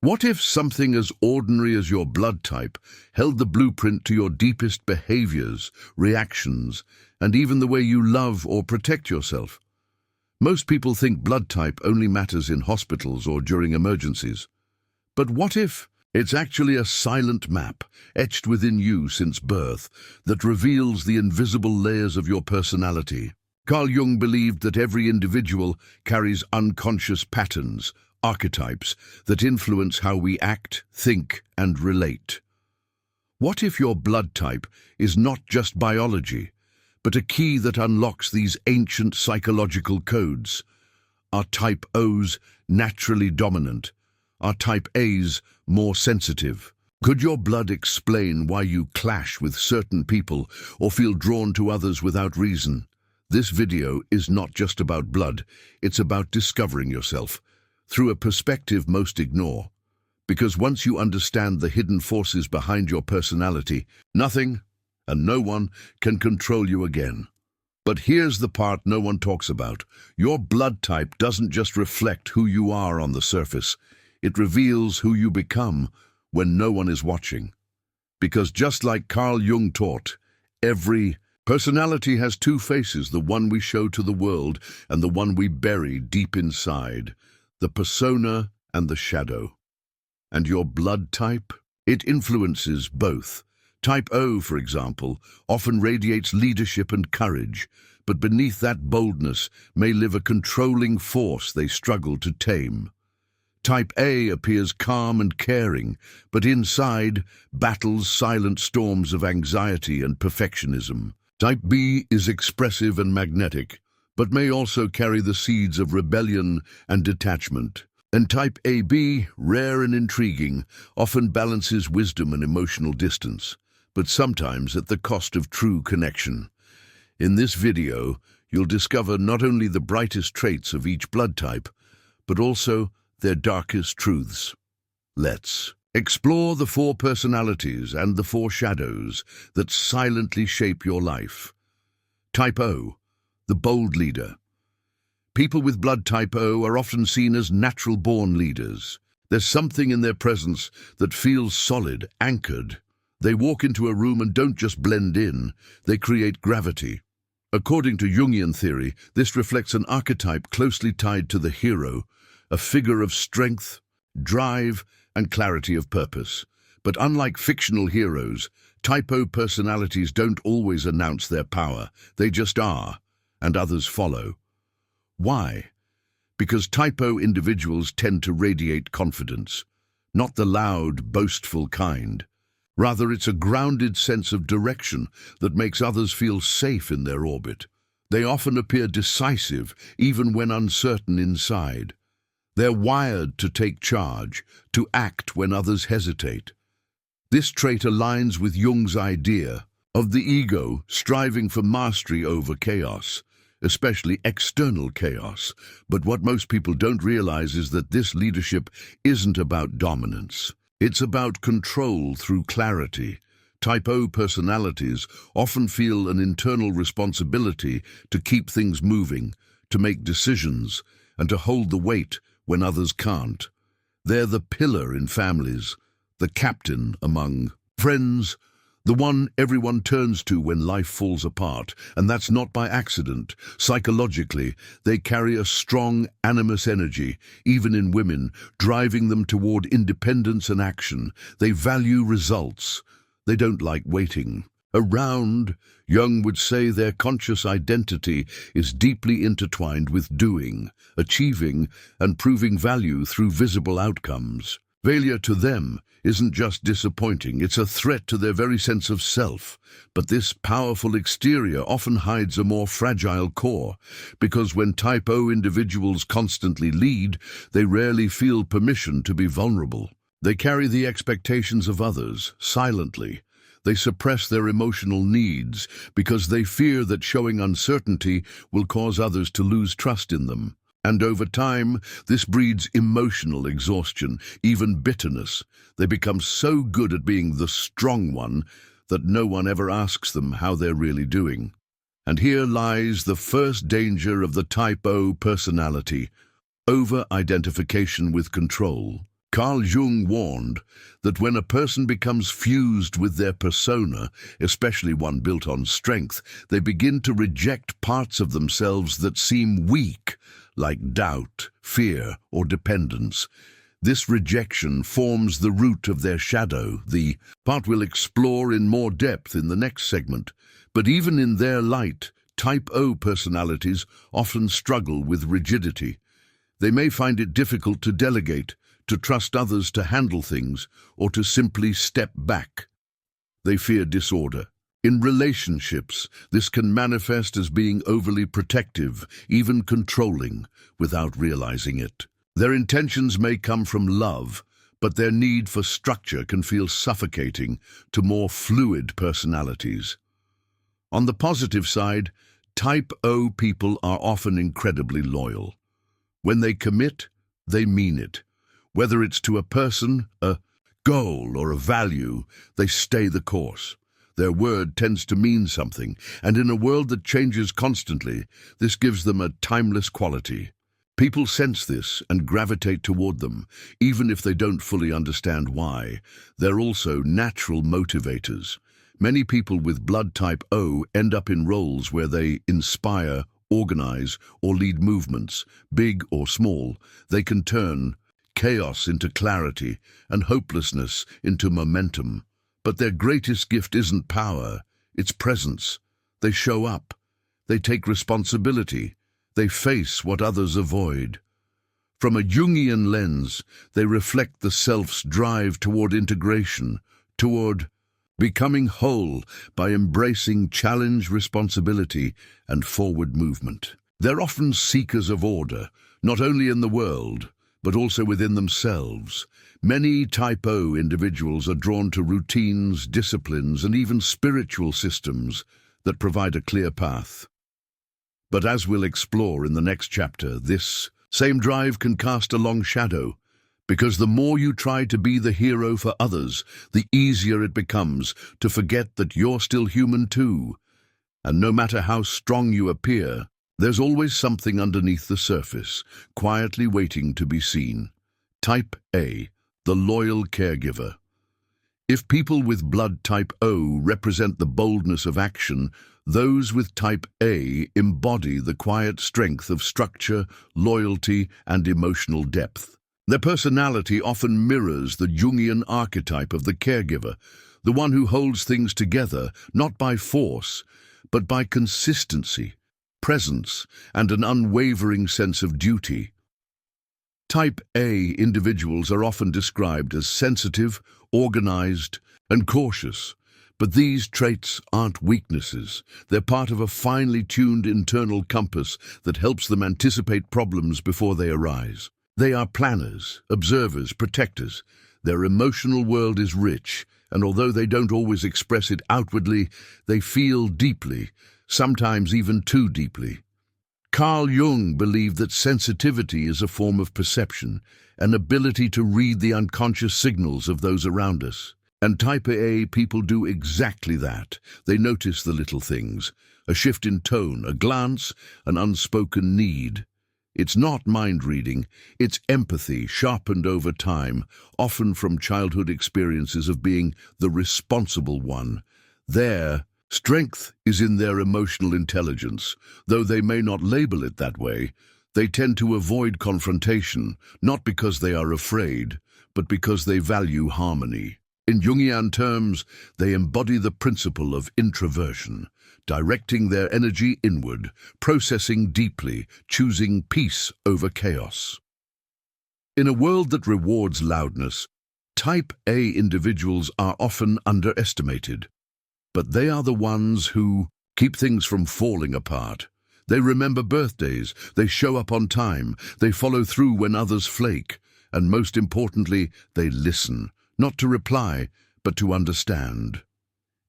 What if something as ordinary as your blood type held the blueprint to your deepest behaviors, reactions, and even the way you love or protect yourself? Most people think blood type only matters in hospitals or during emergencies. But what if it's actually a silent map, etched within you since birth, that reveals the invisible layers of your personality? Carl Jung believed that every individual carries unconscious patterns, archetypes, that influence how we act, think, and relate. What if your blood type is not just biology, but a key that unlocks these ancient psychological codes? Are type O's naturally dominant? Are type A's more sensitive? Could your blood explain why you clash with certain people or feel drawn to others without reason? This video is not just about blood, it's about discovering yourself through a perspective most ignore. Because once you understand the hidden forces behind your personality, nothing and no one can control you again. But here's the part no one talks about. Your blood type doesn't just reflect who you are on the surface. It reveals who you become when no one is watching. Because just like Carl Jung taught, every personality has two faces, the one we show to the world and the one we bury deep inside, the persona and the shadow. And your blood type? It influences both. Type O, for example, often radiates leadership and courage, but beneath that boldness may live a controlling force they struggle to tame. Type A appears calm and caring, but inside battles silent storms of anxiety and perfectionism. Type B is expressive and magnetic, but may also carry the seeds of rebellion and detachment. And type AB, rare and intriguing, often balances wisdom and emotional distance, but sometimes at the cost of true connection. In this video, you'll discover not only the brightest traits of each blood type, but also their darkest truths. Let's explore the 4 personalities and the 4 shadows that silently shape your life. Type O, the bold leader. People with blood type O are often seen as natural-born leaders. There's something in their presence that feels solid, anchored. They walk into a room and don't just blend in, they create gravity. According to Jungian theory, this reflects an archetype closely tied to the hero, a figure of strength, drive, and clarity of purpose. But unlike fictional heroes, type O personalities don't always announce their power. They just are, and others follow. Why? Because type O individuals tend to radiate confidence, not the loud, boastful kind. Rather, it's a grounded sense of direction that makes others feel safe in their orbit. They often appear decisive, even when uncertain inside. They're wired to take charge, to act when others hesitate. This trait aligns with Jung's idea of the ego striving for mastery over chaos, especially external chaos. But what most people don't realize is that this leadership isn't about dominance. It's about control through clarity. Type O personalities often feel an internal responsibility to keep things moving, to make decisions, and to hold the weight when others can't. They're the pillar in families, the captain among friends, the one everyone turns to when life falls apart, and that's not by accident. Psychologically, they carry a strong animus energy, even in women, driving them toward independence and action. They value results. They don't like waiting around. Jung would say their conscious identity is deeply intertwined with doing, achieving, and proving value through visible outcomes. Failure to them isn't just disappointing, it's a threat to their very sense of self. But this powerful exterior often hides a more fragile core, because when type O individuals constantly lead, they rarely feel permission to be vulnerable. They carry the expectations of others silently. They suppress their emotional needs because they fear that showing uncertainty will cause others to lose trust in them. And over time, this breeds emotional exhaustion, even bitterness. They become so good at being the strong one that no one ever asks them how they're really doing. And here lies the first danger of the type O personality: over-identification with control. Carl Jung warned that when a person becomes fused with their persona, especially one built on strength, they begin to reject parts of themselves that seem weak, like doubt, fear, or dependence. This rejection forms the root of their shadow, the part we'll explore in more depth in the next segment. But even in their light, Type O personalities often struggle with rigidity. They may find it difficult to delegate, to trust others to handle things, or to simply step back. They fear disorder. In relationships, this can manifest as being overly protective, even controlling, without realizing it. Their intentions may come from love, but their need for structure can feel suffocating to more fluid personalities. On the positive side, Type O people are often incredibly loyal. When they commit, they mean it. Whether it's to a person, a goal, or a value, they stay the course. Their word tends to mean something, and in a world that changes constantly, this gives them a timeless quality. People sense this and gravitate toward them, even if they don't fully understand why. They're also natural motivators. Many people with blood type O end up in roles where they inspire, organize, or lead movements, big or small. They can turn chaos into clarity and hopelessness into momentum. But their greatest gift isn't power, it's presence. They show up. They take responsibility. They face what others avoid. From a Jungian lens, they reflect the self's drive toward integration, toward becoming whole by embracing challenge, responsibility, and forward movement. They're often seekers of order, not only in the world, but also within themselves. Many Type O individuals are drawn to routines, disciplines, and even spiritual systems that provide a clear path. But as we'll explore in the next chapter, this same drive can cast a long shadow, because the more you try to be the hero for others, the easier it becomes to forget that you're still human too. And no matter how strong you appear, there's always something underneath the surface, quietly waiting to be seen. Type A, the loyal caregiver. If people with blood type O represent the boldness of action, those with type A embody the quiet strength of structure, loyalty, and emotional depth. Their personality often mirrors the Jungian archetype of the caregiver, the one who holds things together, not by force, but by consistency, presence, and an unwavering sense of duty. Type A individuals are often described as sensitive, organized, and cautious, but these traits aren't weaknesses. They're part of a finely tuned internal compass that helps them anticipate problems before they arise. They are planners, observers, protectors. Their emotional world is rich, and although they don't always express it outwardly, they feel deeply, sometimes even too deeply. Carl Jung believed that sensitivity is a form of perception, an ability to read the unconscious signals of those around us. And Type A people do exactly that. They notice the little things, a shift in tone, a glance, an unspoken need. It's not mind-reading, it's empathy sharpened over time, often from childhood experiences of being the responsible one. Their strength is in their emotional intelligence. Though they may not label it that way, they tend to avoid confrontation, not because they are afraid, but because they value harmony. In Jungian terms, they embody the principle of introversion, directing their energy inward, processing deeply, choosing peace over chaos. In a world that rewards loudness, Type A individuals are often underestimated. But they are the ones who keep things from falling apart. They remember birthdays, they show up on time, they follow through when others flake, and most importantly, they listen, not to reply, but to understand.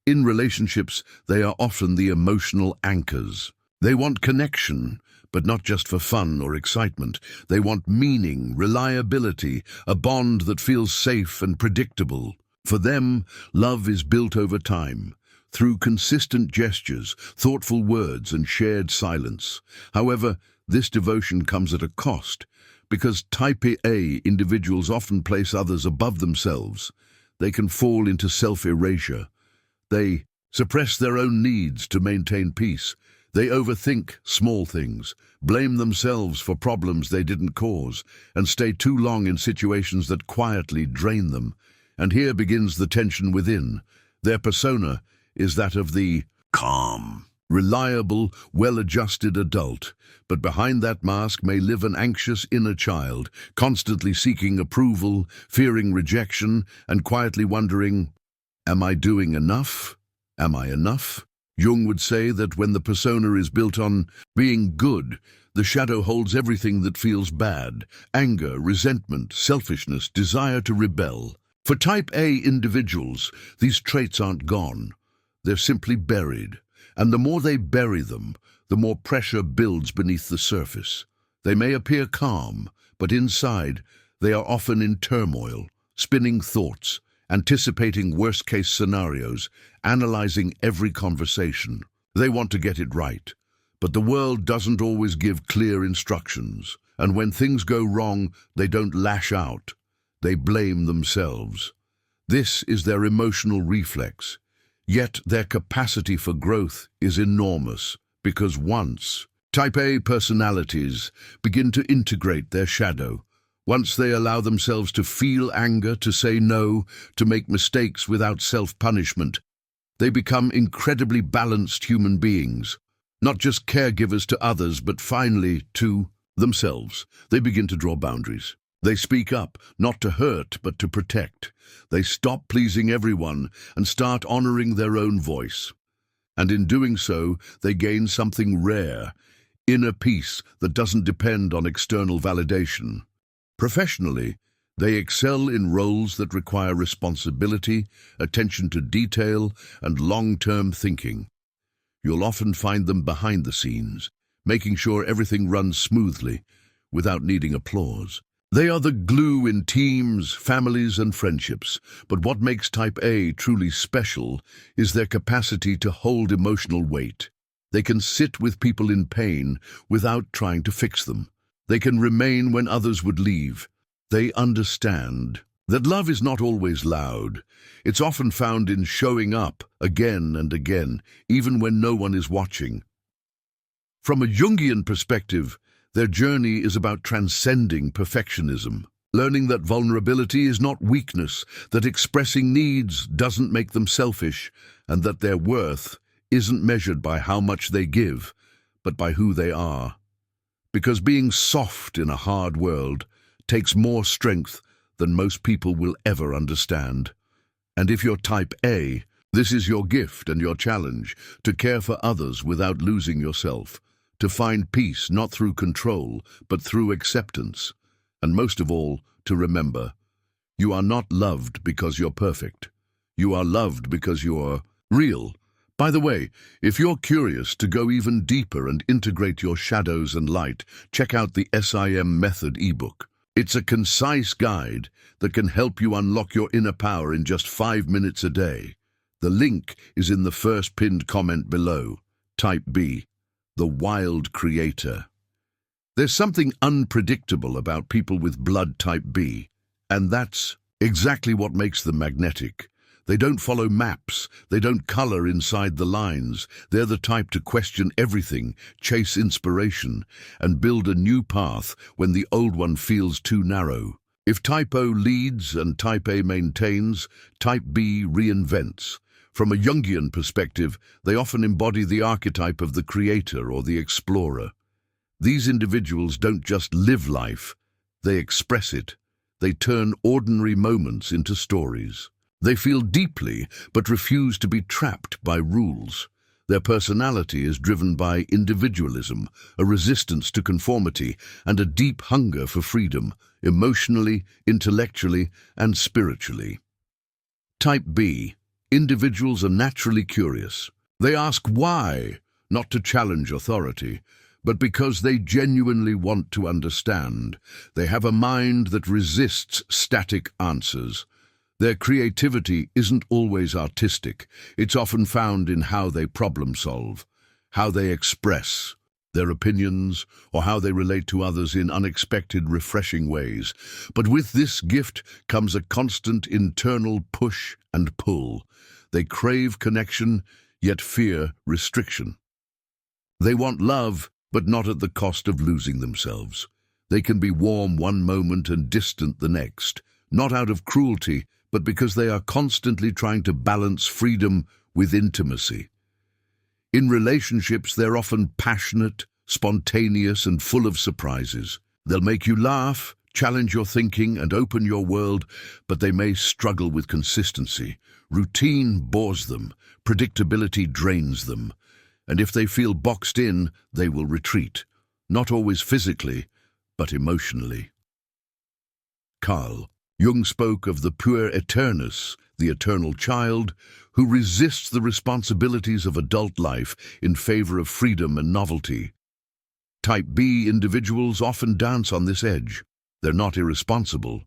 In relationships, they are often the emotional anchors. They want connection, but not just for fun or excitement. They want meaning, reliability, a bond that feels safe and predictable. For them, love is built over time, through consistent gestures, thoughtful words, and shared silence. However, this devotion comes at a cost. Because type A individuals often place others above themselves. They can fall into self-erasure. They suppress their own needs to maintain peace. They overthink small things, blame themselves for problems they didn't cause, and stay too long in situations that quietly drain them. And here begins the tension within. Their persona is that of the calm, reliable, well-adjusted adult, but behind that mask may live an anxious inner child, constantly seeking approval, fearing rejection, and quietly wondering, am I doing enough? Am I enough? Jung would say that when the persona is built on being good, the shadow holds everything that feels bad: anger, resentment, selfishness, desire to rebel. For type A individuals, these traits aren't gone. They're simply buried. And the more they bury them, the more pressure builds beneath the surface. They may appear calm, but inside, they are often in turmoil, spinning thoughts, anticipating worst-case scenarios, analyzing every conversation. They want to get it right, but the world doesn't always give clear instructions. And when things go wrong, they don't lash out. They blame themselves. This is their emotional reflex. Yet their capacity for growth is enormous, because once type A personalities begin to integrate their shadow, once they allow themselves to feel anger, to say no, to make mistakes without self-punishment, they become incredibly balanced human beings, not just caregivers to others, but finally to themselves. They begin to draw boundaries. They speak up, not to hurt, but to protect. They stop pleasing everyone and start honoring their own voice. And in doing so, they gain something rare, inner peace that doesn't depend on external validation. Professionally, they excel in roles that require responsibility, attention to detail, and long-term thinking. You'll often find them behind the scenes, making sure everything runs smoothly, without needing applause. They are the glue in teams, families, and friendships. But what makes type A truly special is their capacity to hold emotional weight. They can sit with people in pain without trying to fix them. They can remain when others would leave. They understand that love is not always loud. It's often found in showing up again and again, even when no one is watching. From a Jungian perspective, their journey is about transcending perfectionism, learning that vulnerability is not weakness, that expressing needs doesn't make them selfish, and that their worth isn't measured by how much they give, but by who they are. Because being soft in a hard world takes more strength than most people will ever understand. And if you're type A, this is your gift and your challenge, to care for others without losing yourself, to find peace not through control, but through acceptance. And most of all, to remember, you are not loved because you're perfect. You are loved because you're real. By the way, if you're curious to go even deeper and integrate your shadows and light, check out the SIM Method ebook. It's a concise guide that can help you unlock your inner power in just 5 minutes a day. The link is in the first pinned comment below. Type B, the wild creator. There's something unpredictable about people with blood type B, and that's exactly what makes them magnetic. They don't follow maps, they don't color inside the lines. They're the type to question everything, chase inspiration, and build a new path when the old one feels too narrow. If type O leads and type A maintains, type B reinvents. From a Jungian perspective, they often embody the archetype of the creator or the explorer. These individuals don't just live life, they express it. They turn ordinary moments into stories. They feel deeply, but refuse to be trapped by rules. Their personality is driven by individualism, a resistance to conformity, and a deep hunger for freedom, emotionally, intellectually, and spiritually. Type B. Individuals are naturally curious. They ask why, not to challenge authority, but because they genuinely want to understand. They have a mind that resists static answers. Their creativity isn't always artistic. It's often found in how they problem solve, how they express, their opinions, or how they relate to others in unexpected, refreshing ways. But with this gift comes a constant internal push and pull. They crave connection, yet fear restriction. They want love, but not at the cost of losing themselves. They can be warm one moment and distant the next, not out of cruelty, but because they are constantly trying to balance freedom with intimacy. In relationships, they're often passionate, spontaneous, and full of surprises. They'll make you laugh, challenge your thinking, and open your world, but they may struggle with consistency. Routine bores them, predictability drains them, and if they feel boxed in, they will retreat, not always physically, but emotionally. Carl Jung spoke of the puer aeternus, the eternal child, who resists the responsibilities of adult life in favor of freedom and novelty. Type B individuals often dance on this edge. They're not irresponsible,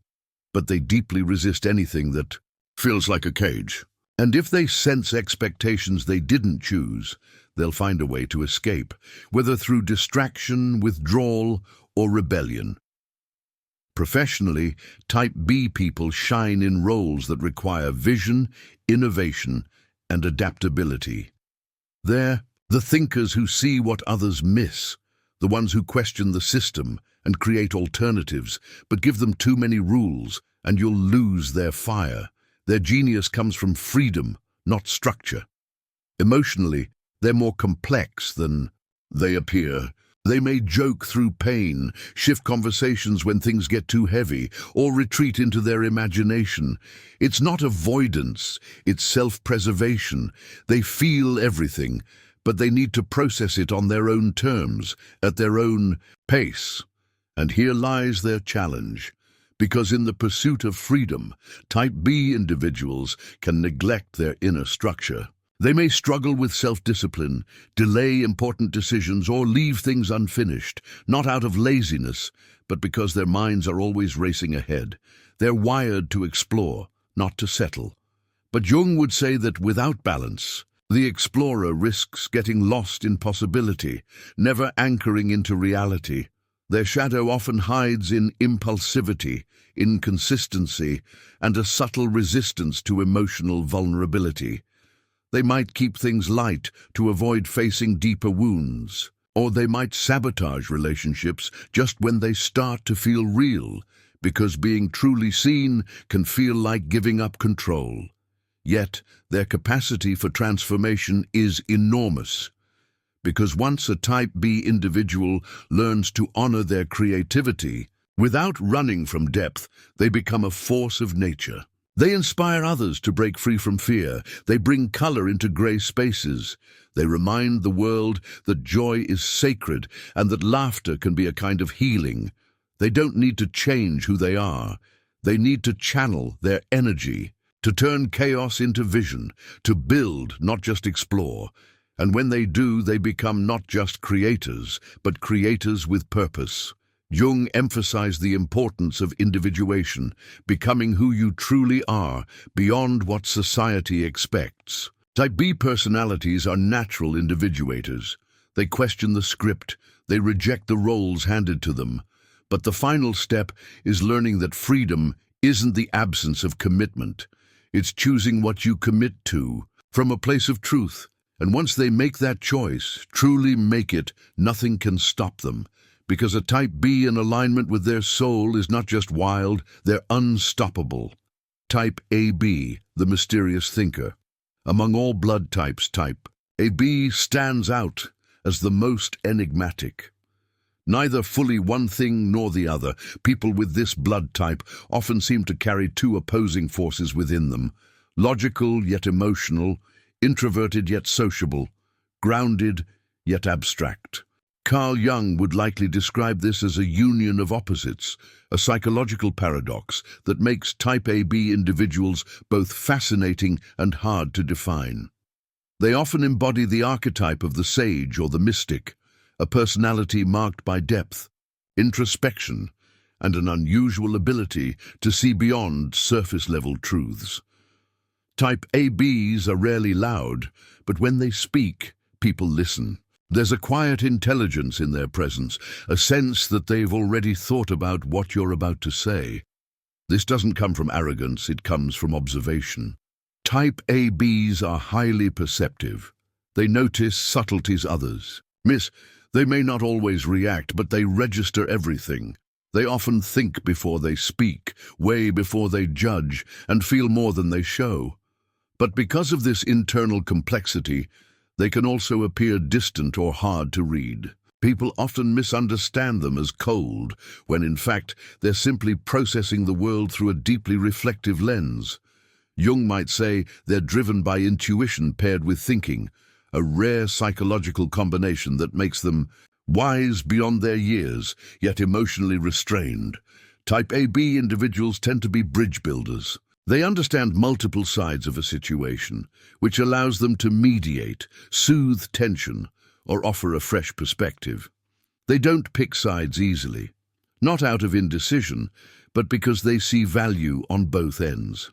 but they deeply resist anything that feels like a cage. And if they sense expectations they didn't choose, they'll find a way to escape, whether through distraction, withdrawal, or rebellion. Professionally, Type B people shine in roles that require vision, innovation, and adaptability. They're the thinkers who see what others miss, the ones who question the system and create alternatives, but give them too many rules and you'll lose their fire. Their genius comes from freedom, not structure. Emotionally, they're more complex than they appear. They may joke through pain, shift conversations when things get too heavy, or retreat into their imagination. It's not avoidance, it's self-preservation. They feel everything, but they need to process it on their own terms, at their own pace. And here lies their challenge. Because in the pursuit of freedom, Type B individuals can neglect their inner structure. They may struggle with self-discipline, delay important decisions, or leave things unfinished, not out of laziness, but because their minds are always racing ahead. They're wired to explore, not to settle. But Jung would say that without balance, the explorer risks getting lost in possibility, never anchoring into reality. Their shadow often hides in impulsivity, inconsistency, and a subtle resistance to emotional vulnerability. They might keep things light to avoid facing deeper wounds, or they might sabotage relationships just when they start to feel real, because being truly seen can feel like giving up control. Yet, their capacity for transformation is enormous, because once a Type B individual learns to honor their creativity, without running from depth, they become a force of nature. They inspire others to break free from fear. They bring color into gray spaces. They remind the world that joy is sacred and that laughter can be a kind of healing. They don't need to change who they are. They need to channel their energy, to turn chaos into vision, to build, not just explore. And when they do, they become not just creators, but creators with purpose. Jung emphasized the importance of individuation, becoming who you truly are, beyond what society expects. Type B personalities are natural individuators. They question the script, they reject the roles handed to them. But the final step is learning that freedom isn't the absence of commitment. It's choosing what you commit to, from a place of truth. And once they make that choice, truly make it, nothing can stop them. Because a Type B in alignment with their soul is not just wild, they're unstoppable. Type AB, the mysterious thinker. Among all blood types, Type AB stands out as the most enigmatic. Neither fully one thing nor the other, people with this blood type often seem to carry two opposing forces within them. Logical yet emotional, introverted yet sociable, grounded yet abstract. Carl Jung would likely describe this as a union of opposites, a psychological paradox that makes Type AB individuals both fascinating and hard to define. They often embody the archetype of the sage or the mystic, a personality marked by depth, introspection, and an unusual ability to see beyond surface-level truths. Type ABs are rarely loud, but when they speak, people listen. There's a quiet intelligence in their presence, a sense that they've already thought about what you're about to say. This doesn't come from arrogance, it comes from observation. Type ABs are highly perceptive. They notice subtleties others miss. They may not always react, but they register everything. They often think before they speak, weigh before they judge, and feel more than they show. But because of this internal complexity, they can also appear distant or hard to read. People often misunderstand them as cold, when in fact they're simply processing the world through a deeply reflective lens. Jung might say they're driven by intuition paired with thinking, a rare psychological combination that makes them wise beyond their years, yet emotionally restrained. Type AB individuals tend to be bridge builders. They understand multiple sides of a situation, which allows them to mediate, soothe tension, or offer a fresh perspective. They don't pick sides easily, not out of indecision, but because they see value on both ends.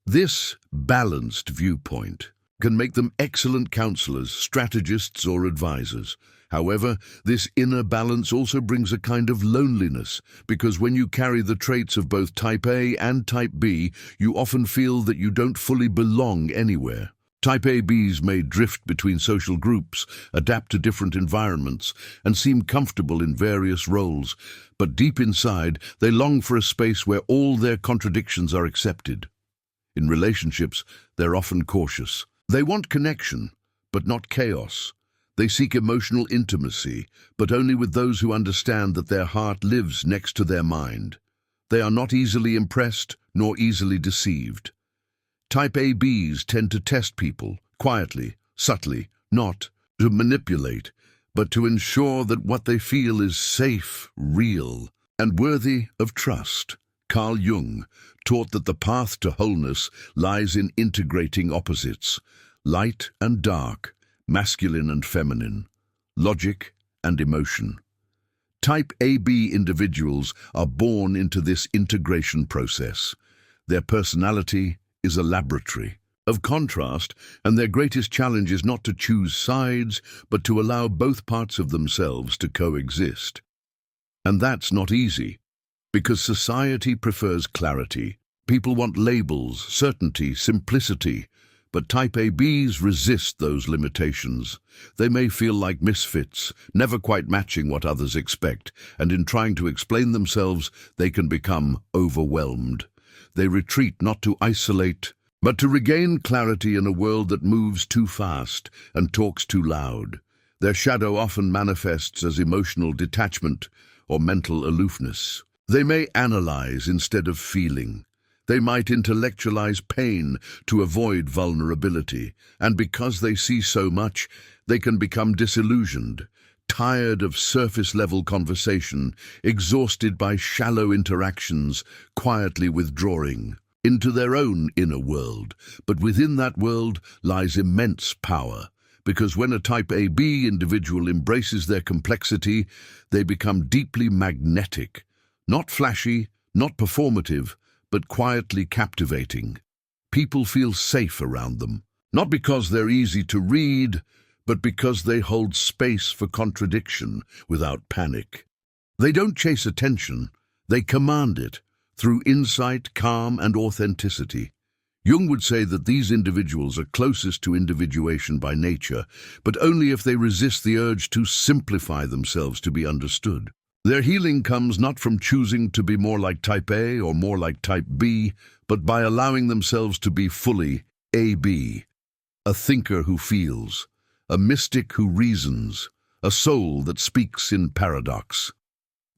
This balanced viewpoint can make them excellent counselors, strategists, or advisors. However, this inner balance also brings a kind of loneliness, because when you carry the traits of both Type A and Type B, you often feel that you don't fully belong anywhere. Type ABs may drift between social groups, adapt to different environments, and seem comfortable in various roles, but deep inside, they long for a space where all their contradictions are accepted. In relationships, they're often cautious. They want connection, but not chaos. They seek emotional intimacy, but only with those who understand that their heart lives next to their mind. They are not easily impressed, nor easily deceived. Type ABs tend to test people, quietly, subtly, not to manipulate, but to ensure that what they feel is safe, real, and worthy of trust. Carl Jung taught that the path to wholeness lies in integrating opposites, light and dark, masculine and feminine, logic and emotion. Type AB individuals are born into this integration process. Their personality is a laboratory of contrast, and their greatest challenge is not to choose sides, but to allow both parts of themselves to coexist. And that's not easy, because society prefers clarity. People want labels, certainty, simplicity, but Type ABs resist those limitations. They may feel like misfits, never quite matching what others expect, and in trying to explain themselves, they can become overwhelmed. They retreat not to isolate, but to regain clarity in a world that moves too fast and talks too loud. Their shadow often manifests as emotional detachment or mental aloofness. They may analyze instead of feeling. They might intellectualize pain to avoid vulnerability, and because they see so much, they can become disillusioned, tired of surface-level conversation, exhausted by shallow interactions, quietly withdrawing into their own inner world. But within that world lies immense power, because when a Type AB individual embraces their complexity, they become deeply magnetic, not flashy, not performative, but quietly captivating. People feel safe around them, not because they're easy to read, but because they hold space for contradiction without panic. They don't chase attention, they command it through insight, calm, and authenticity. Jung would say that these individuals are closest to individuation by nature, but only if they resist the urge to simplify themselves to be understood. Their healing comes not from choosing to be more like Type A or more like Type B, but by allowing themselves to be fully AB, a thinker who feels, a mystic who reasons, a soul that speaks in paradox.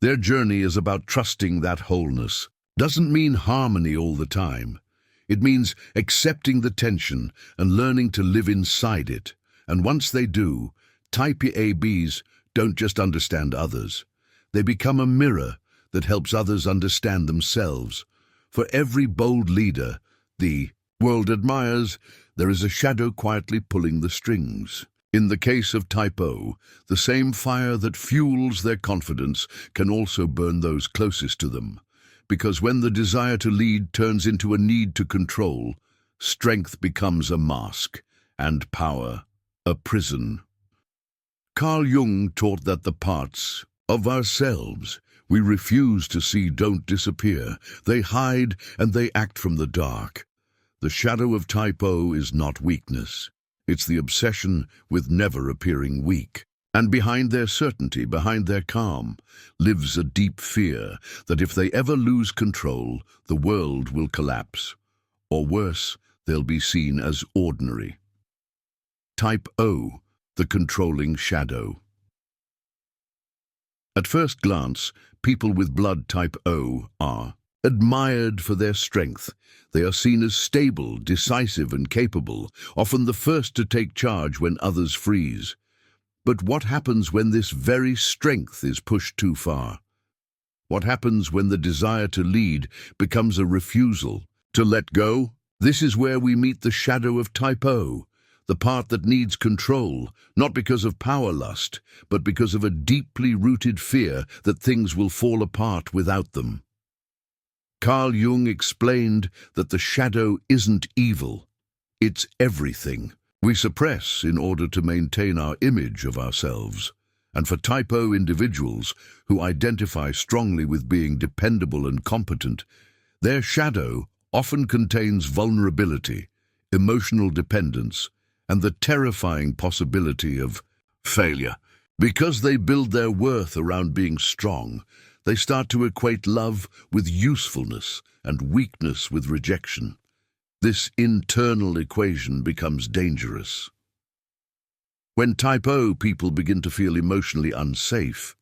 Their journey is about trusting that wholeness. Doesn't mean harmony all the time. It means accepting the tension and learning to live inside it. And once they do, Type ABs don't just understand others. They become a mirror that helps others understand themselves. For every bold leader the world admires, there is a shadow quietly pulling the strings. In the case of Type O, the same fire that fuels their confidence can also burn those closest to them. Because when the desire to lead turns into a need to control, strength becomes a mask, and power a prison. Carl Jung taught that the parts of ourselves we refuse to see don't disappear. They hide and they act from the dark. The shadow of type O is not weakness. It's the obsession with never appearing weak. And behind their certainty, behind their calm, lives a deep fear that if they ever lose control, the world will collapse. Or worse, they'll be seen as ordinary. Type O, the controlling shadow. At first glance, people with blood type O are admired for their strength. They are seen as stable, decisive and capable, often the first to take charge when others freeze. But what happens when this very strength is pushed too far? What happens when the desire to lead becomes a refusal to let go? This is where we meet the shadow of type O, the part that needs control, not because of power lust, but because of a deeply rooted fear that things will fall apart without them. Carl Jung explained that the shadow isn't evil, it's everything we suppress in order to maintain our image of ourselves. And for type O individuals who identify strongly with being dependable and competent, their shadow often contains vulnerability, emotional dependence, and the terrifying possibility of failure. Because they build their worth around being strong, they start to equate love with usefulness and weakness with rejection. This internal equation becomes dangerous. When type O people begin to feel emotionally unsafe,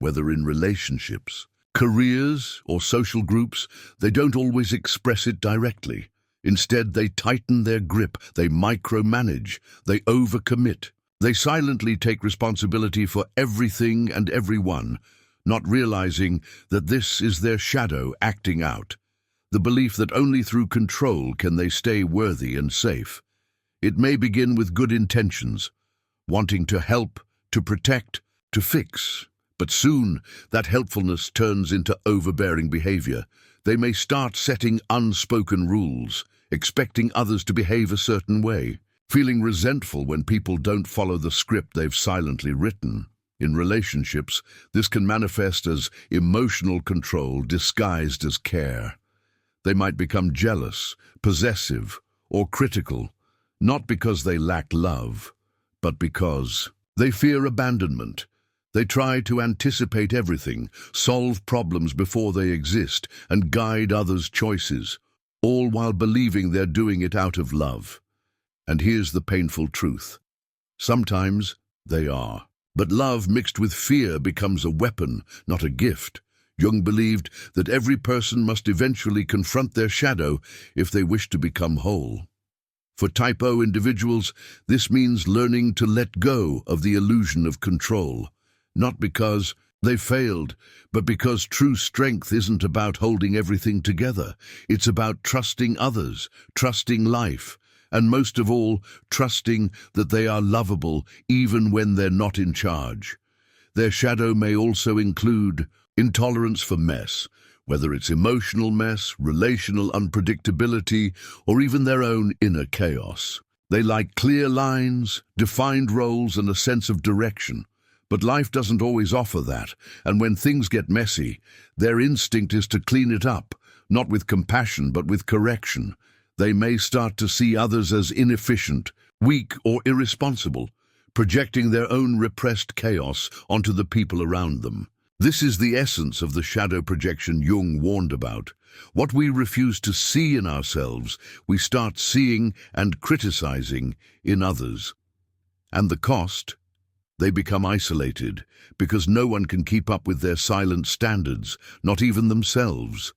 whether in relationships, careers, or social groups, they don't always express it directly. Instead, they tighten their grip, they micromanage, they overcommit. They silently take responsibility for everything and everyone, not realizing that this is their shadow acting out, the belief that only through control can they stay worthy and safe. It may begin with good intentions, wanting to help, to protect, to fix, but soon that helpfulness turns into overbearing behavior. They may start setting unspoken rules, expecting others to behave a certain way, feeling resentful when people don't follow the script they've silently written. In relationships, this can manifest as emotional control disguised as care. They might become jealous, possessive, or critical, not because they lack love, but because they fear abandonment. They try to anticipate everything, solve problems before they exist, and guide others' choices, all while believing they're doing it out of love. And here's the painful truth. Sometimes they are. But love mixed with fear becomes a weapon, not a gift. Jung believed that every person must eventually confront their shadow if they wish to become whole. For type O individuals, this means learning to let go of the illusion of control, not because they failed, but because true strength isn't about holding everything together. It's about trusting others, trusting life, and most of all, trusting that they are lovable even when they're not in charge. Their shadow may also include intolerance for mess, whether it's emotional mess, relational unpredictability, or even their own inner chaos. They like clear lines, defined roles, and a sense of direction. But life doesn't always offer that, and when things get messy, their instinct is to clean it up, not with compassion but with correction. They may start to see others as inefficient, weak, or irresponsible, projecting their own repressed chaos onto the people around them. This is the essence of the shadow projection Jung warned about. What we refuse to see in ourselves, we start seeing and criticizing in others. And the cost? They become isolated, because no one can keep up with their silent standards, not even themselves.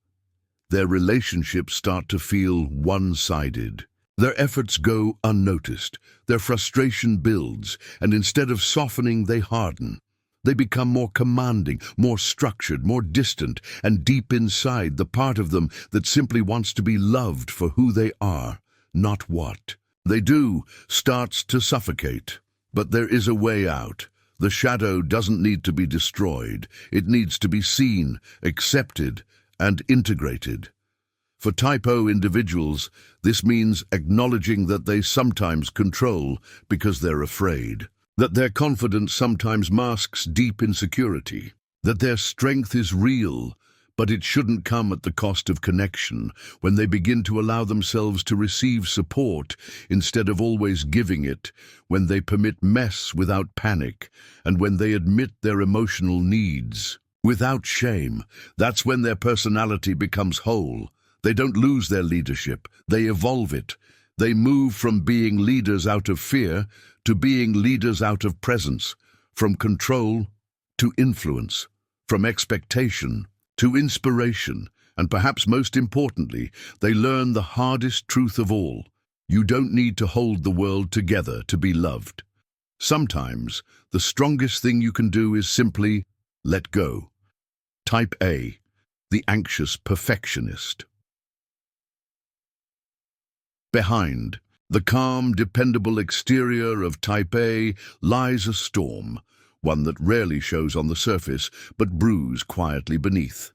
Their relationships start to feel one-sided. Their efforts go unnoticed, their frustration builds, and instead of softening, they harden. They become more commanding, more structured, more distant, and deep inside, the part of them that simply wants to be loved for who they are, not what they do, starts to suffocate. But there is a way out. The shadow doesn't need to be destroyed. It needs to be seen, accepted, and integrated. For type O individuals, this means acknowledging that they sometimes control because they're afraid. that their confidence sometimes masks deep insecurity, that their strength is real, but it shouldn't come at the cost of connection. When they begin to allow themselves to receive support instead of always giving it, when they permit mess without panic, and when they admit their emotional needs without shame, that's when their personality becomes whole. They don't lose their leadership, they evolve it. They move from being leaders out of fear to being leaders out of presence, from control to influence, from expectation to inspiration, and perhaps most importantly, they learn the hardest truth of all. You don't need to hold the world together to be loved. Sometimes, the strongest thing you can do is simply let go. Type A, the anxious perfectionist. Behind the calm, dependable exterior of Type A lies a storm, one that rarely shows on the surface, but brews quietly beneath.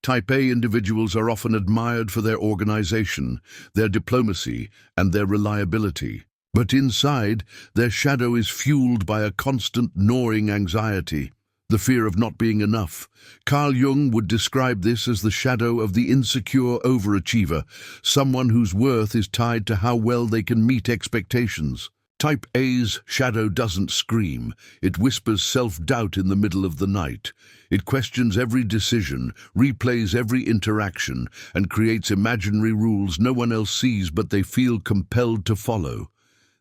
Type A individuals are often admired for their organization, their diplomacy, and their reliability. But inside, their shadow is fueled by a constant gnawing anxiety, the fear of not being enough. Carl Jung would describe this as the shadow of the insecure overachiever, someone whose worth is tied to how well they can meet expectations. Type A's shadow doesn't scream. It whispers self-doubt in the middle of the night. It questions every decision, replays every interaction, and creates imaginary rules no one else sees but they feel compelled to follow.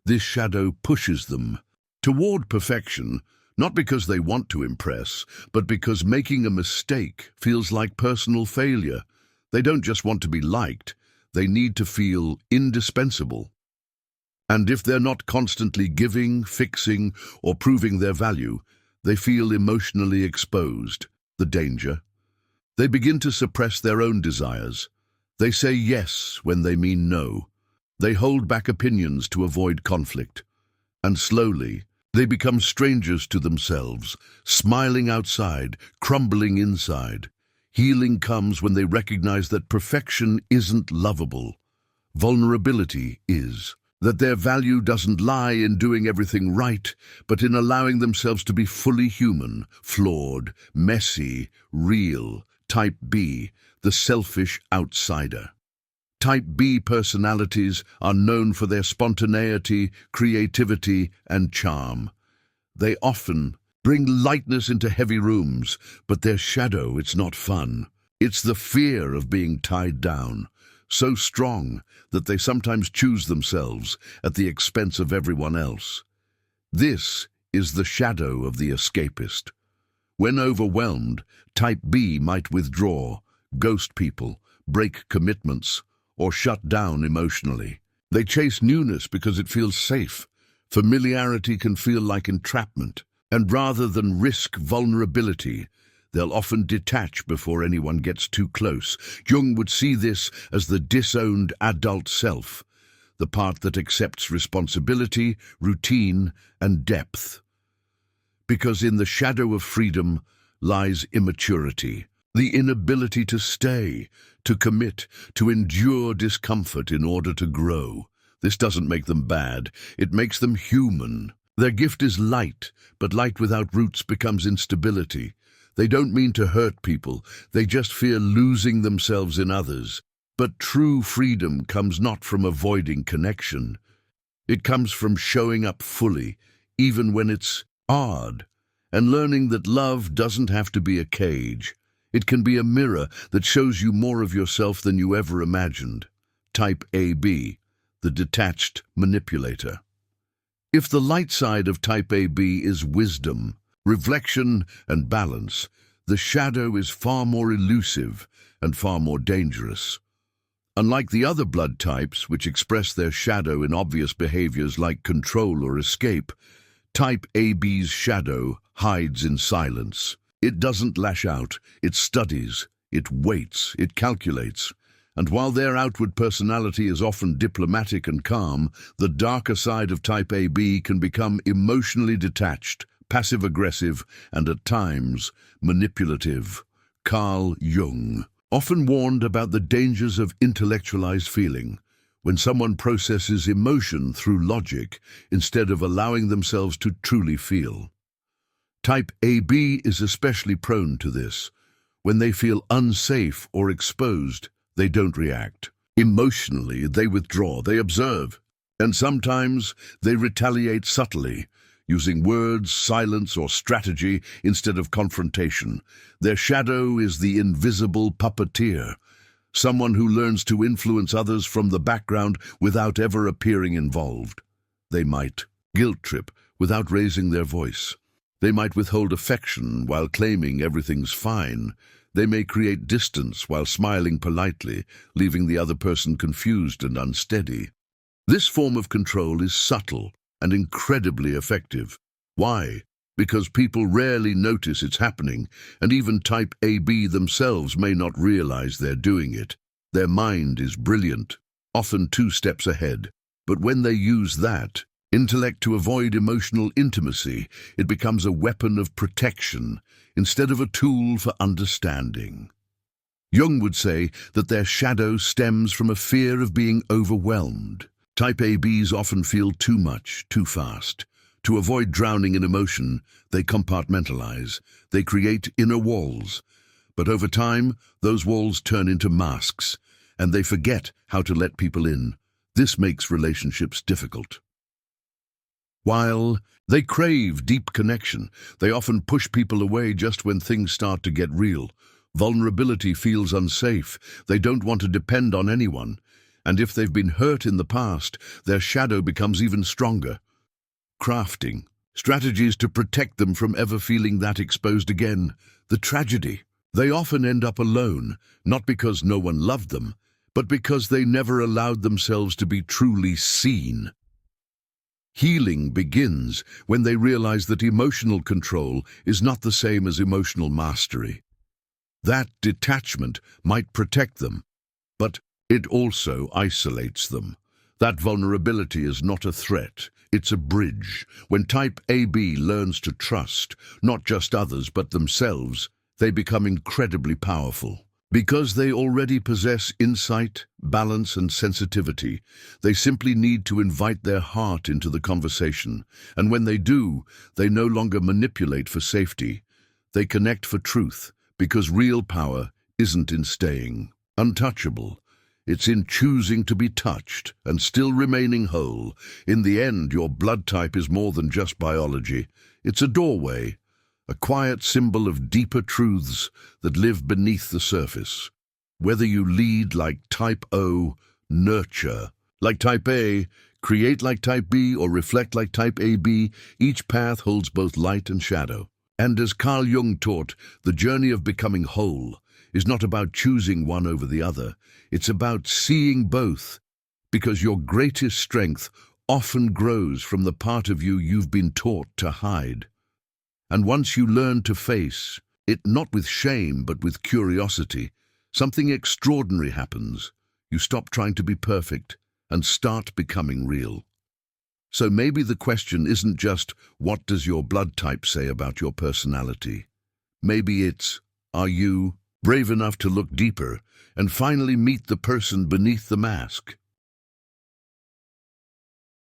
This shadow pushes them toward perfection, not because they want to impress, but because making a mistake feels like personal failure. They don't just want to be liked, they need to feel indispensable. And if they're not constantly giving, fixing, or proving their value, they feel emotionally exposed. The danger? They begin to suppress their own desires. They say yes when they mean no. They hold back opinions to avoid conflict. And slowly, they become strangers to themselves, smiling outside, crumbling inside. Healing comes when they recognize that perfection isn't lovable. Vulnerability is. That their value doesn't lie in doing everything right, but in allowing themselves to be fully human, flawed, messy, real. Type B, the selfish outsider. Type B personalities are known for their spontaneity, creativity, and charm. They often bring lightness into heavy rooms, but their shadow, it's not fun. It's the fear of being tied down, so strong that they sometimes choose themselves at the expense of everyone else. This is the shadow of the escapist. When overwhelmed, Type B might withdraw, ghost people, break commitments, or shut down emotionally. They chase newness because it feels safe. Familiarity can feel like entrapment, and rather than risk vulnerability, they'll often detach before anyone gets too close. Jung would see this as the disowned adult self, the part that accepts responsibility, routine, and depth. Because in the shadow of freedom lies immaturity, the inability to stay, to commit, to endure discomfort in order to grow. This doesn't make them bad, it makes them human. Their gift is light, but light without roots becomes instability. They don't mean to hurt people, they just fear losing themselves in others. But true freedom comes not from avoiding connection. It comes from showing up fully, even when it's hard, and learning that love doesn't have to be a cage. It can be a mirror that shows you more of yourself than you ever imagined. Type AB, the detached manipulator. If the light side of Type AB is wisdom, reflection, and balance, the shadow is far more elusive and far more dangerous. Unlike the other blood types, which express their shadow in obvious behaviors like control or escape, Type AB's shadow hides in silence. It doesn't lash out, it studies, it waits, it calculates. And while their outward personality is often diplomatic and calm, the darker side of Type AB can become emotionally detached, passive-aggressive, and at times manipulative. Carl Jung often warned about the dangers of intellectualized feeling. when someone processes emotion through logic instead of allowing themselves to truly feel. Type AB is especially prone to this. When they feel unsafe or exposed, they don't react. Emotionally, they withdraw, they observe, and sometimes they retaliate subtly, using words, silence, or strategy instead of confrontation. Their shadow is the invisible puppeteer, someone who learns to influence others from the background without ever appearing involved. They might guilt trip without raising their voice. They might withhold affection while claiming everything's fine. They may create distance while smiling politely, leaving the other person confused and unsteady. This form of control is subtle and incredibly effective. Why? Because people rarely notice it's happening, and even type AB themselves may not realize they're doing it. Their mind is brilliant, often 2 steps ahead. But when they use that intellect to avoid emotional intimacy, it becomes a weapon of protection instead of a tool for understanding. Jung would say that their shadow stems from a fear of being overwhelmed. Type ABs often feel too much, too fast. To avoid drowning in emotion, they compartmentalize. They create inner walls. But over time, those walls turn into masks, and they forget how to let people in. This makes relationships difficult. While they crave deep connection, they often push people away just when things start to get real. Vulnerability feels unsafe. They don't want to depend on anyone. And if they've been hurt in the past, their shadow becomes even stronger. Crafting strategies to protect them from ever feeling that exposed again. The tragedy: they often end up alone, not because no one loved them, but because they never allowed themselves to be truly seen. Healing begins when they realize that emotional control is not the same as emotional mastery. That detachment might protect them, but it also isolates them. That vulnerability is not a threat, it's a bridge. When type AB learns to trust, not just others but themselves, they become incredibly powerful. Because they already possess insight, balance, and sensitivity, they simply need to invite their heart into the conversation. And when they do, they no longer manipulate for safety. They connect for truth, because real power isn't in staying untouchable. It's in choosing to be touched and still remaining whole. In the end, your blood type is more than just biology. It's a doorway, a quiet symbol of deeper truths that live beneath the surface. Whether you lead like type O, nurture like type A, create like type B, or reflect like type AB, each path holds both light and shadow. And as Carl Jung taught, the journey of becoming whole is not about choosing one over the other. It's about seeing both, because your greatest strength often grows from the part of you you've been taught to hide. And once you learn to face it, not with shame but with curiosity, something extraordinary happens. You stop trying to be perfect and start becoming real. So maybe the question isn't just, what does your blood type say about your personality? Maybe it's, are you brave enough to look deeper and finally meet the person beneath the mask?